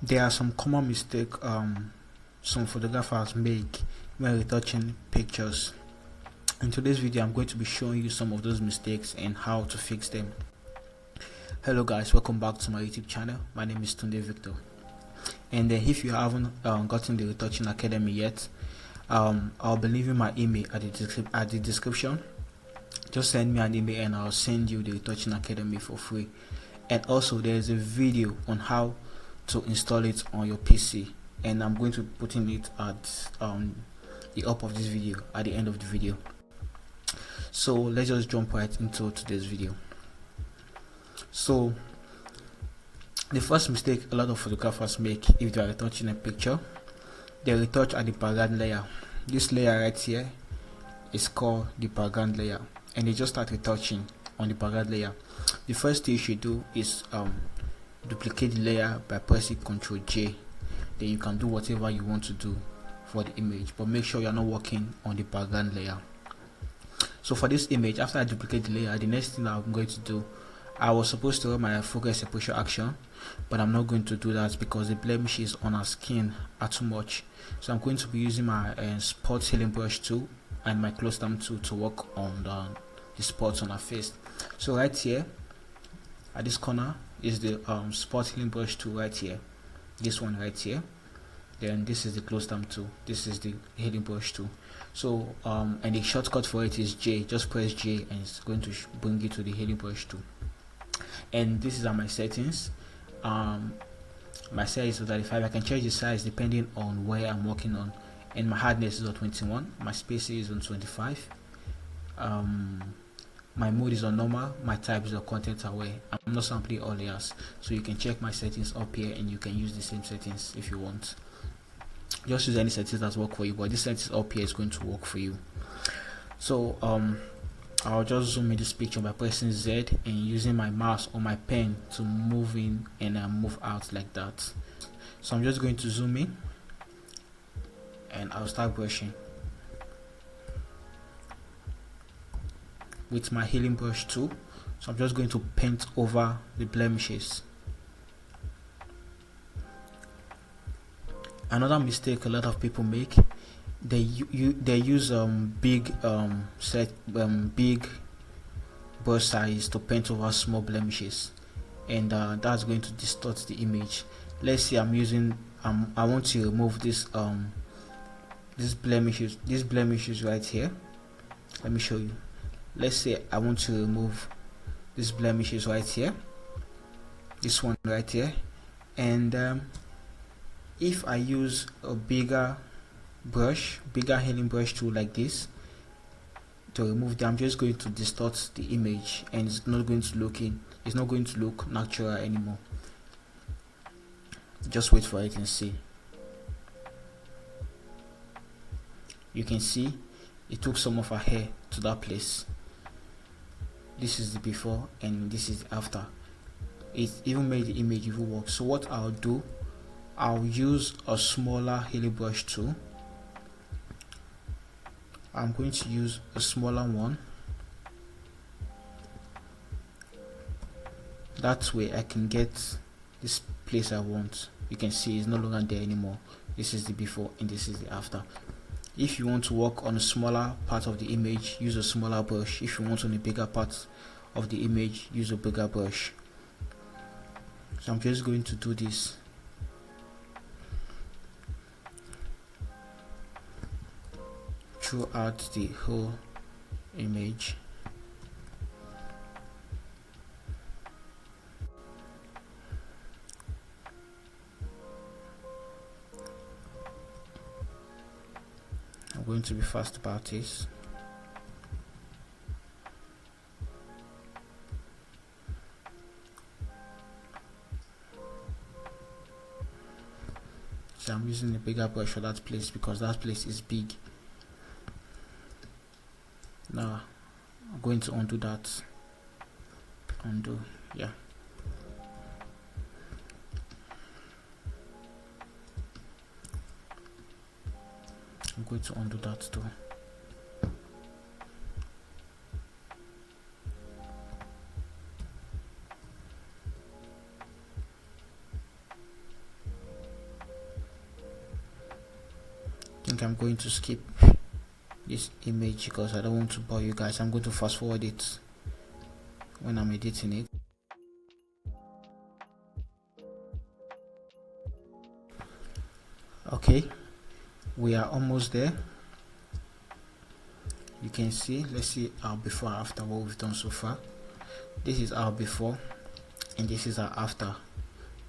There are some common mistakes some photographers make when retouching pictures. In today's video, I'm going to be showing you some of those mistakes and how to fix them. Hello guys, welcome back to my YouTube channel. My name is Tunde Victor. And if you haven't gotten the Retouching Academy yet, I'll be leaving my email at the description. Just send me an email and I'll send you the Retouching Academy for free. And also there's a video on how to install it on your PC, and I'm going to put in it at the up of this video, at the end of the video. So let's just jump right into today's video. So the first mistake a lot of photographers make if they are retouching a picture, they retouch at the background layer. This layer right here is called the background layer, and they just start retouching on the background layer. The first thing you should do is duplicate the layer by pressing Ctrl J. Then you can do whatever you want to do for the image, but make sure you're not working on the background layer. So for this image, after I duplicate the layer, the next thing I'm going to do, I was supposed to run my focus separation action, but I'm not going to do that because the blemishes on our skin are too much. So I'm going to be using my spot healing brush tool and my close stamp tool to work on the spots on our face. So right here at this corner is the spot healing brush tool right here, this one right here. Then this is the close stamp tool, this is the healing brush tool. So and the shortcut for it is J. Just press J and it's going to bring you to the healing brush tool. And this is my settings. My size is 35. I can change the size depending on where I'm working on, and my hardness is on 21, my spacing is on 25, my mode is on normal, my type is on content aware. I'm not sampling all layers, so you can check my settings up here and you can use the same settings if you want. Just use any settings that work for you, but this settings up here is going to work for you. So I'll just zoom in this picture by pressing Z and using my mouse or my pen to move in and move out like that. So I'm just going to zoom in and I'll start brushing with my healing brush tool. So I'm just going to paint over the blemishes. Another mistake a lot of people make, they use big big brush size to paint over small blemishes, and that's going to distort the image. Let's say I'm using I want to remove this these blemishes right here. Let me show you. Let's say I want to remove these blemishes right here, this one right here, and if I use a bigger healing brush tool like this to remove them, I'm just going to distort the image and it's not going to look natural anymore. Just wait for it and see. You can see it took some of her hair to that place. This is the before and this is the after. It even made the image even work. So what I'll do, I'll use a smaller healing brush tool. I'm going to use a smaller one. That way I can get this place I want. You can see it's no longer there anymore. This is the before and this is the after. If you want to work on a smaller part of the image, use a smaller brush. If you want on a bigger part of the image, use a bigger brush. So I'm just going to do this. Throughout the whole image. I'm going to be fast about this. So I'm using a bigger brush for that place because that place is big. Now I'm going to undo that. Undo, yeah. I'm going to undo that too. think I'm going to skip this image because I don't want to bore you guys. I'm going to fast forward it when I'm editing it. Okay, we are almost there. You can see, let's see our before and after what we've done so far. This is our before and this is our after.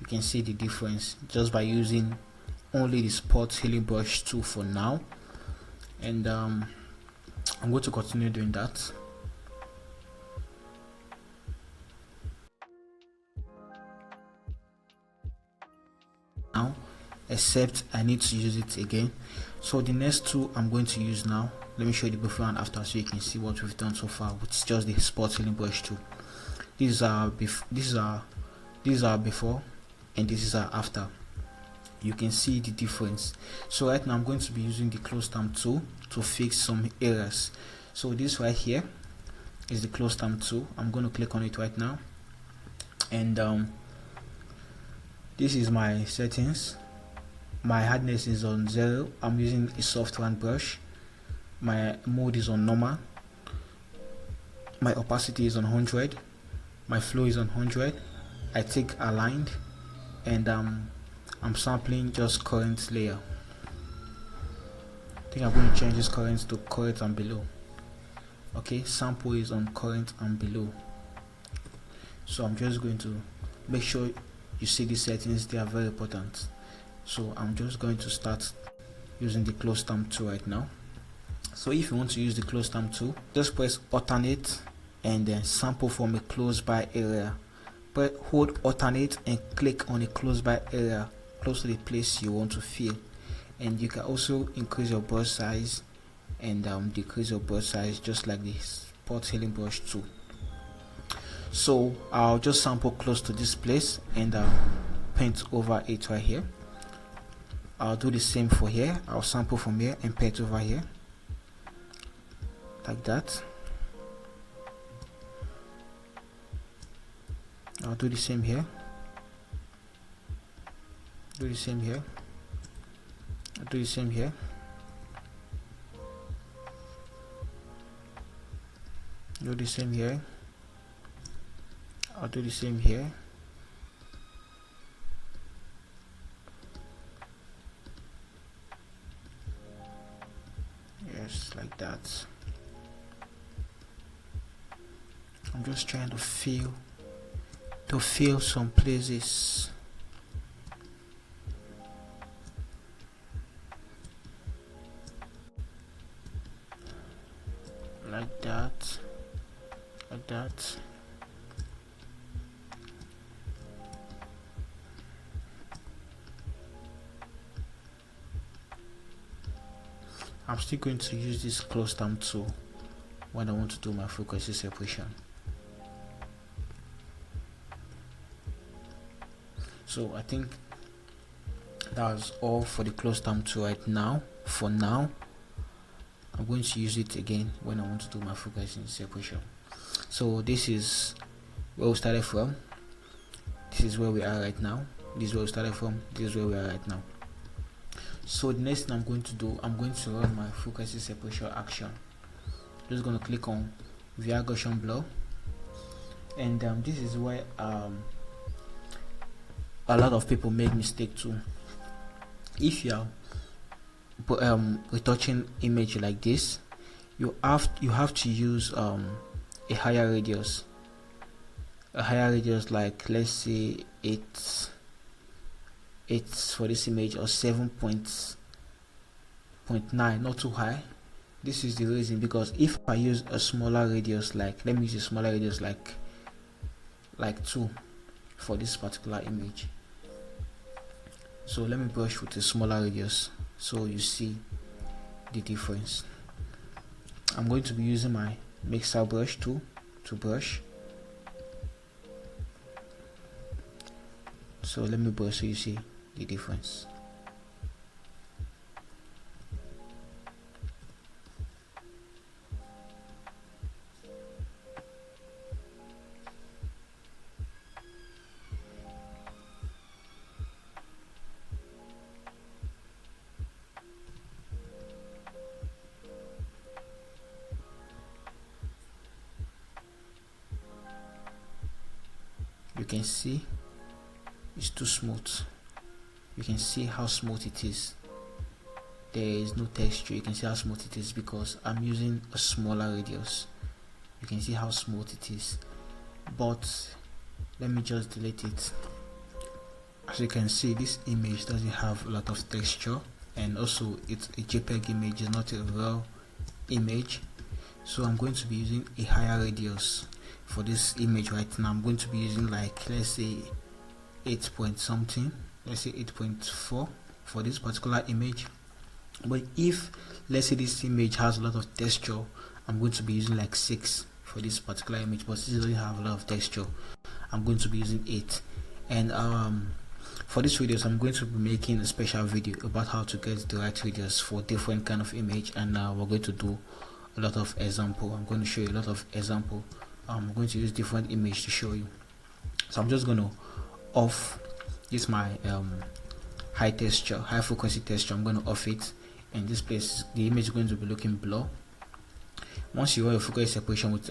You can see the difference just by using only the spot healing brush tool for now, and I'm going to continue doing that. Now, except I need to use it again. So the next tool I'm going to use now, let me show you the before and after so you can see what we've done so far, which is just the spot healing brush tool. This is our before and this is our after. You can see the difference. So right now I'm going to be using the close term tool to fix some errors. So this right here is the close term tool. I'm going to click on it right now, and this is my settings. My hardness is on 0. I'm using a soft round brush. My mode is on normal. My opacity is on 100. My flow is on 100. I take aligned, and I'm sampling just current layer. I think I'm going to change this current to current and below. Okay, sample is on current and below. So I'm just going to make sure you see these settings, they are very important. So I'm just going to start using the close term tool right now. So if you want to use the close term tool, just press alternate and then sample from a close by area. But hold alternate and click on a close by area close to the place you want to fill, and you can also increase your brush size and decrease your brush size just like the spot healing brush tool. So I'll just sample close to this place and paint over it right here. I'll do the same for here. I'll sample from here and paint over here like that. I'll do the same here. Do the same here. I'll do the same here. Do the same here. I'll do the same here. Yes, like that. I'm just trying to feel some places. Like that. Like that. I'm still going to use this close term tool when I want to do my frequency separation. So I think that's all for the close term tool right now. For now, I'm going to use it again when I want to do my frequency separation. So this is where we started from. This is where we are right now. This is where we started from. This is where we are right now. So the next thing I'm going to do, I'm going to run my frequency separation action. I'm just going to click on VIKOR Gaussian blur, and this is where a lot of people make mistake too. If you are retouching image like this, you have to use a higher radius. A higher radius, like let's say it's for this image, or 7.9, not too high. This is the reason, because if I use a smaller radius, like let me use a smaller radius like 2 for this particular image. So let me brush with a smaller radius so you see the difference. I'm going to be using my mixer brush tool to brush. So let me brush so you see the difference. you can see it's too smooth. You can see how smooth it is. There is no texture. You can see how smooth it is because I'm using a smaller radius. You can see how smooth it is, but let me just delete it. As you can see, this image doesn't have a lot of texture, and also it's a JPEG image, it's not a raw image. So I'm going to be using a higher radius for this image right now. I'm going to be using, like, let's say 8 point something, let's say 8.4 for this particular image. But if, let's say, this image has a lot of texture, I'm going to be using like 6 for this particular image. But since it doesn't have a lot of texture, I'm going to be using 8. And for this videos, I'm going to be making a special video about how to get the right radius for different kind of image, and we're going to do a lot of example. I'm going to show you a lot of example. I'm going to use different image to show you. So I'm just going to off this my high frequency texture. I'm going to off it. In this place, the image is going to be looking blur. Once you run your frequency separation with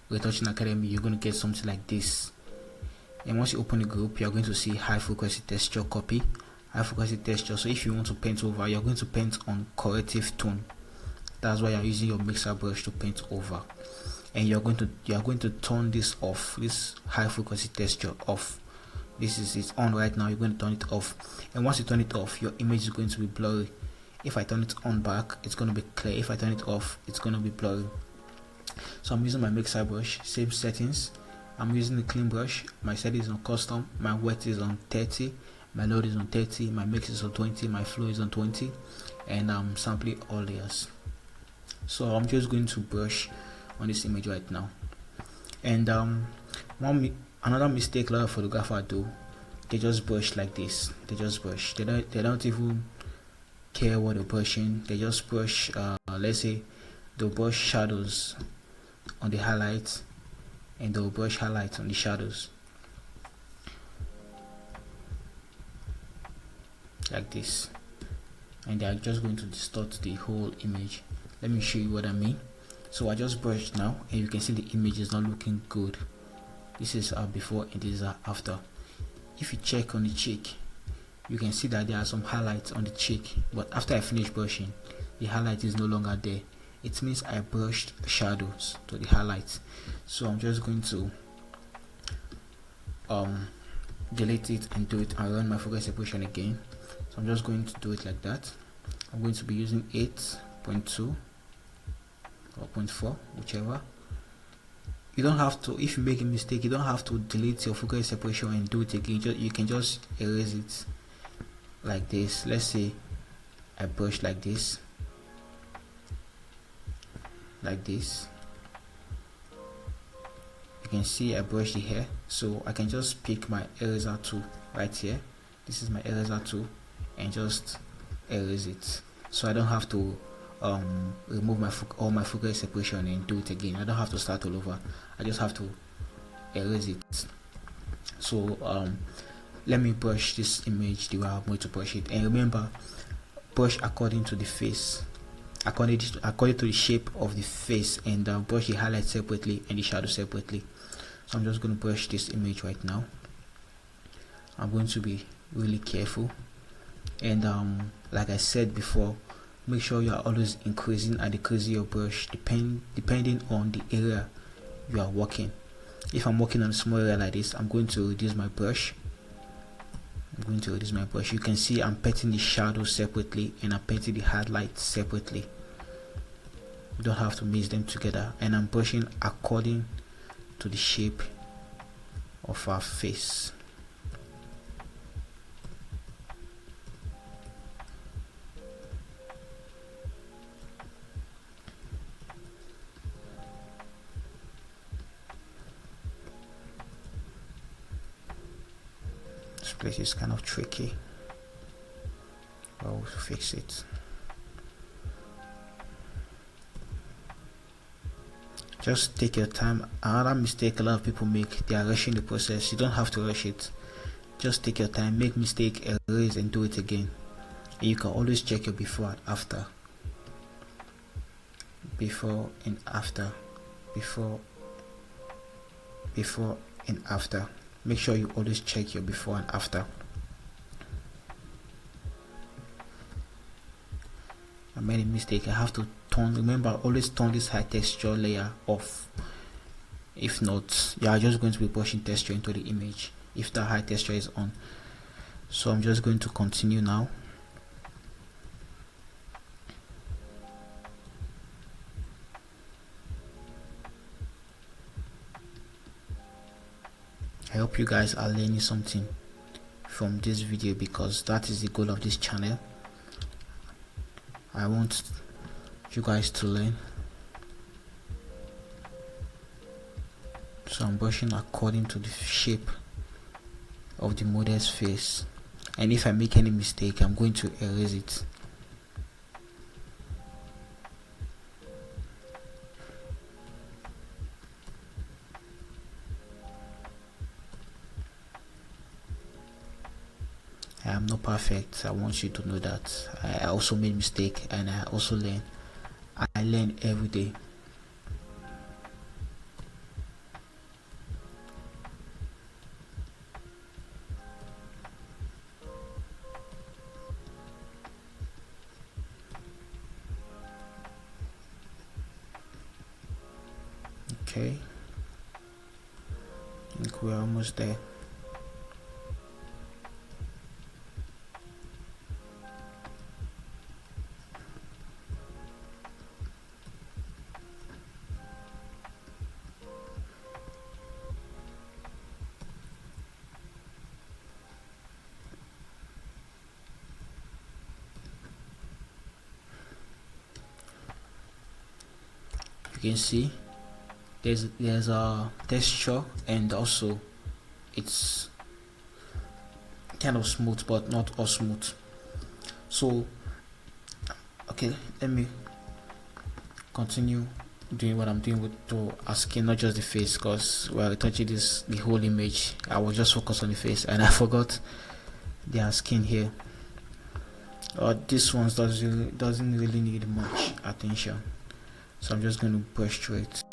Retouching Academy, you're going to get something like this. And once you open the group, you're going to see high frequency texture copy, high frequency texture. So if you want to paint over, you're going to paint on corrective tone. That's why you're using your mixer brush to paint over. And you're going to turn this off, this high frequency texture off. This is it's on right now. You're going to turn it off. And once you turn it off, your image is going to be blurry. If I turn it on back, it's going to be clear. If I turn it off, it's going to be blurry. So I'm using my mixer brush, same settings. I'm using the clean brush. My settings is on custom. My wet is on 30. My load is on 30. My mix is on 20. My flow is on 20. And I'm sampling all layers. So I'm just going to brush on this image right now. And another mistake a lot of photographers do, they just brush like this. They just brush. They don't even care what they're brushing. They just brush. Let's say they'll brush shadows on the highlights, and they'll brush highlights on the shadows like this, and they are just going to distort the whole image. Let me show you what I mean. So I just brushed now, and you can see the image is not looking good. This is before and this is after. If you check on the cheek, you can see that there are some highlights on the cheek, but after I finish brushing, the highlight is no longer there. It means I brushed shadows to the highlights. So I'm just going to delete it and do it and run my focus separation again. So I'm just going to do it like that. I'm going to be using 8.2 or 0.4, whichever. You don't have to, if you make a mistake, you don't have to delete your focus separation and do it again. You can just erase it like this. Let's say I brush like this, like this. You can see I brush the hair, so I can just pick my eraser tool right here. This is my eraser tool, and just erase it, so I don't have to remove all my focus separation and do it again. I don't have to start all over. I just have to erase it. So let me brush this image the way I'm going to brush it. And remember, brush according to the face, according to the shape of the face, and brush the highlight separately and the shadow separately. So I'm just going to brush this image right now. I'm going to be really careful, and like I said before, make sure you are always increasing and decreasing your brush depending on the area you are working. If I'm working on a small area like this, I'm going to reduce my brush. You can see I'm painting the shadow separately and I'm painting the highlights separately. You don't have to mix them together, and I'm brushing according to the shape of our face. This place is kind of tricky, but we'll fix it. Just take your time. Another mistake a lot of people make, they are rushing the process. You don't have to rush it. Just take your time, make mistake, erase, and do it again. And you can always check your before and after. Before and after. Before and after. make sure you always check your before and after. I made a mistake. I have to remember, always turn this high texture layer off. If not, you are just going to be pushing texture into the image if the high texture is on. So I'm just going to continue now. I hope you guys are learning something from this video, because that is the goal of this channel. I want you guys to learn. So I'm brushing according to the shape of the model's face, and if I make any mistake, I'm going to erase it. I am not perfect. I want you to know that. I also made mistake, and I also learn. I learn every day. Okay, I think we're almost there. You can see there's a texture, and also it's kind of smooth but not all smooth. So okay, let me continue doing what I'm doing with the skin, not just the face, because while touching the whole image, I was just focused on the face and I forgot their skin here. This one doesn't really need much attention, so I'm just going to brush through it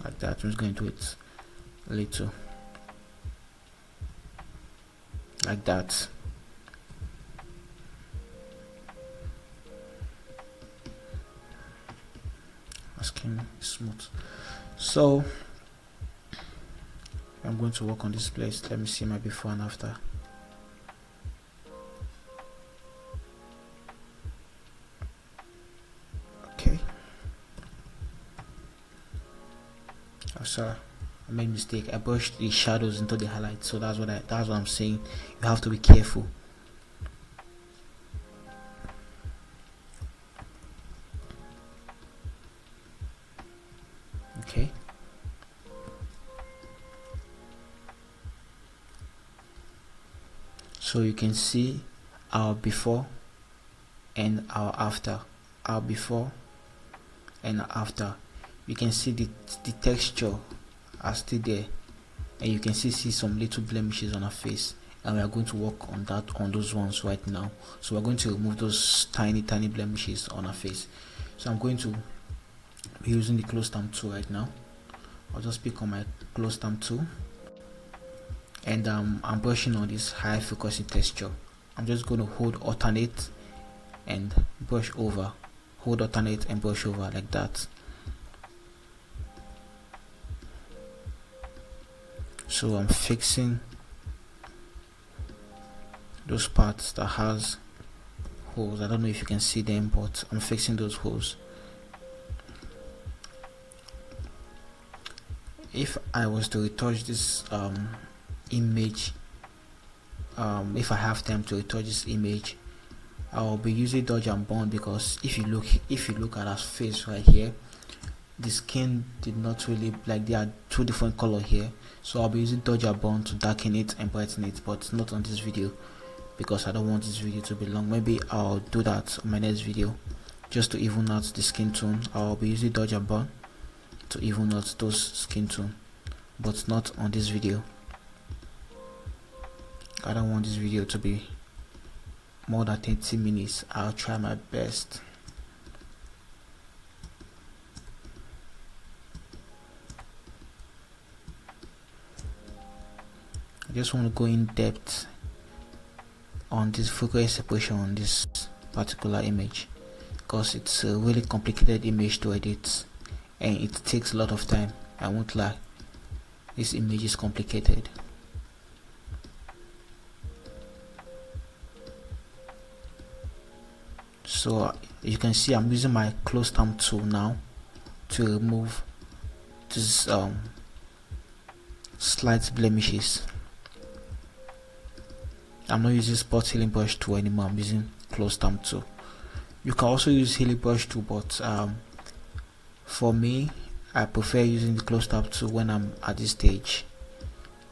like that. I'm just going to do it a little like that. My skin is smooth, so I'm going to work on this place. Let me see my before and after. Okay. Oh, sorry, I made a mistake. I brushed the shadows into the highlights, so that's what I'm saying. You have to be careful. Okay. So you can see our before and our after. Our before and after. You can see the texture are still there, and you can see some little blemishes on her face, and we are going to work on those ones right now. So we're going to remove those tiny blemishes on her face. So I'm going to be using the close stamp tool right now. I'll just pick on my close stamp tool, and I'm brushing on this high frequency texture. I'm just going to hold alternate and brush over, hold alternate and brush over like that. So I'm fixing those parts that has holes. I don't know if you can see them, but I'm fixing those holes. If I was to retouch this image, if I have time to retouch this image, I'll be using dodge and burn, because if you look at her face right here, the skin did not really, like, there are two different color here. So I'll be using dodge and burn to darken it and brighten it, but not on this video, because I don't want this video to be long. Maybe I'll do that on my next video, just to even out the skin tone. I'll be using dodge and burn to even out those skin tone, but not on this video. I don't want this video to be more than 30 minutes. I'll try my best. I just want to go in depth on this VIKOR separation on this particular image, because it's a really complicated image to edit and it takes a lot of time. I won't lie, this image is complicated. So you can see I'm using my close stamp tool now to remove this slight blemishes. I'm not using spot healing brush tool anymore, I'm using close stamp tool. You can also use healing brush tool, but for me I prefer using the close stamp tool when I'm at this stage,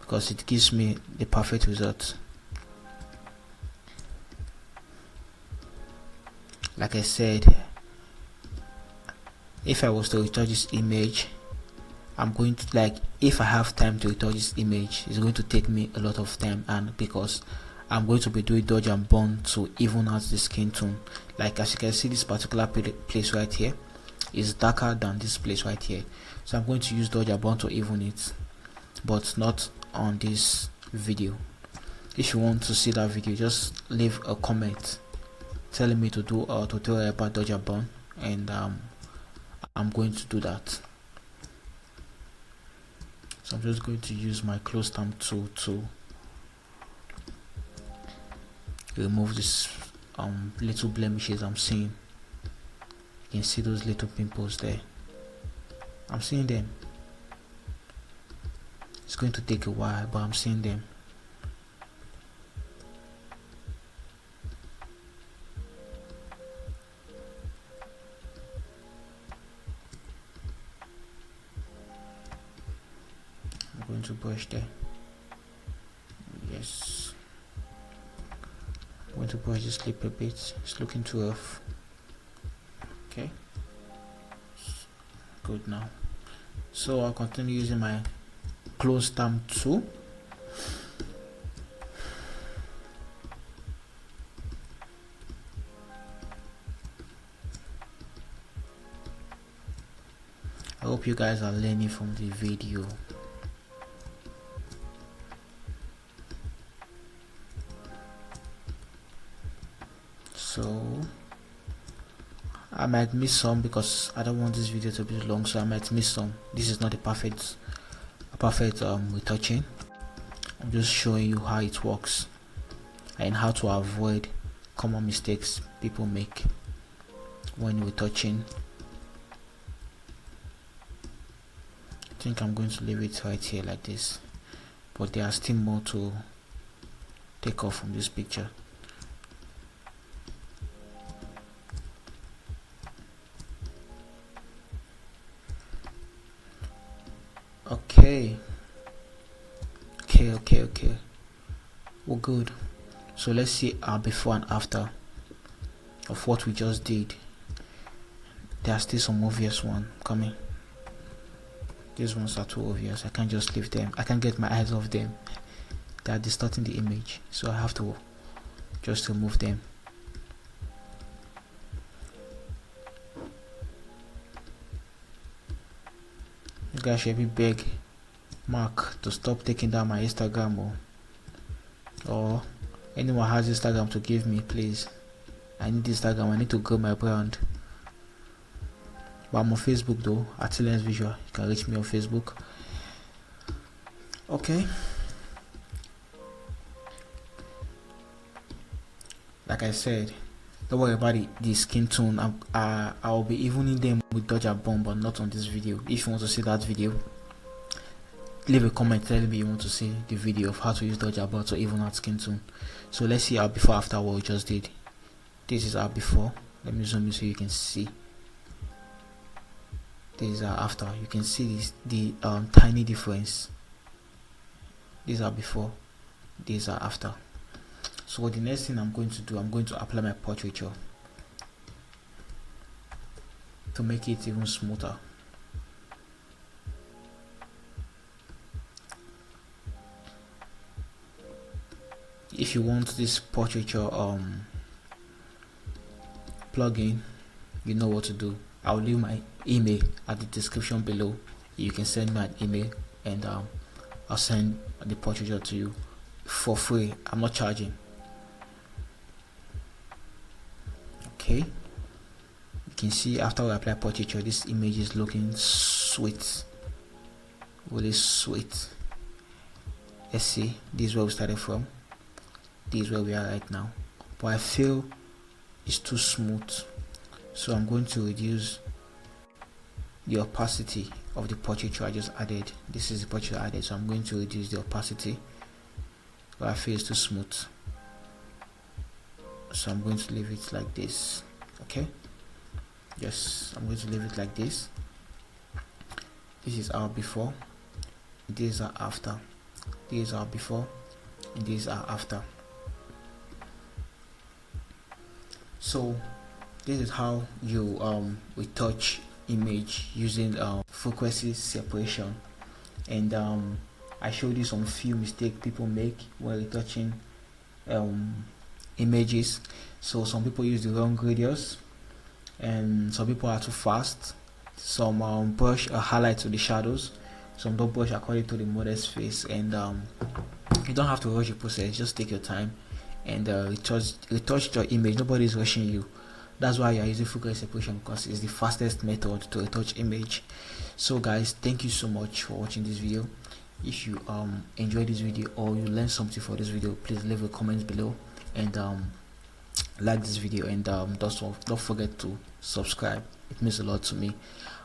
because it gives me the perfect result. Like I said, if I was to retouch this image, I'm going to, if I have time to retouch this image, it's going to take me a lot of time, and because I'm going to be doing dodge and burn to even out the skin tone. Like as you can see, this particular place right here is darker than this place right here, so I'm going to use dodge and burn to even it, but not on this video. If you want to see that video, just leave a comment telling me to do a tutorial about dodge and burn, and I'm going to do that. So I'm just going to use my close stamp tool to remove this little blemishes I'm seeing. You can see those little pimples there. I'm seeing them. It's going to take a while, but I'm seeing them. I'm going to brush there. Yes. I'm going to brush this lip a bit. It's looking too rough. Okay. Good now. So I'll continue using my close stamp tool. I hope you guys are learning from the video. So I might miss some because I don't want this video to be long, so I might miss some. This is not a perfect retouching. I'm just showing you how it works and how to avoid common mistakes people make when retouching. I think I'm going to leave it right here like this, but there are still more to take off from this picture. Okay, we're good. So let's see our before and after of what we just did. There are still some obvious ones coming. These ones are too obvious, I can't just leave them. I can't get my eyes off them. They are distorting the image, so I have to just remove them. You guys should be beg Mark to stop taking down my Instagram, or anyone has Instagram to give me, please. I need Instagram, I need to grow my brand. But I'm on Facebook though, at Lens Visual. You can reach me on Facebook. Okay. Like I said, don't worry about the skin tone. I'll be evening them with dodge and burn, but not on this video. If you want to see that video, leave a comment telling me you want to see the video of how to use dodge and burn to even out skin tone. So let's see our before after what we just did. This is our before. Let me zoom in so you can see. This is our after. You can see the tiny difference. These are before, these are after. So the next thing I'm going to do, I'm going to apply my portraiture to make it even smoother. If you want this portraiture plugin, you know what to do. I'll leave my email at the description below. You can send me an email and I'll send the portraiture to you. for free. I'm not charging. Okay, you can see after we apply portraiture, this image is looking sweet, really sweet. Let's see, this is where we started from, this is where we are right now, but I feel it's too smooth, so I'm going to reduce the opacity of the portraiture I just added. This is the portraiture I added, so I'm going to reduce the opacity, but I feel it's too smooth, so I'm going to leave it like this. Okay, yes, I'm going to leave it like this. This is our before, this is our after, this is our before, and this is our after. So this is how you retouch image using frequency separation, and I showed you some few mistakes people make when retouching images. So some people use the wrong radius, and some people are too fast. Some brush a highlight to the shadows, some don't brush according to the model's face, and you don't have to rush the process. Just take your time and retouch your image. Nobody is rushing you. That's why you are using frequency separation, because it's the fastest method to retouch image. So guys, thank you so much for watching this video. If you enjoyed this video or you learned something for this video, please leave a comment below and like this video, and don't forget to subscribe. It means a lot to me.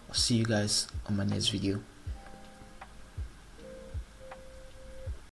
I'll see you guys on my next video.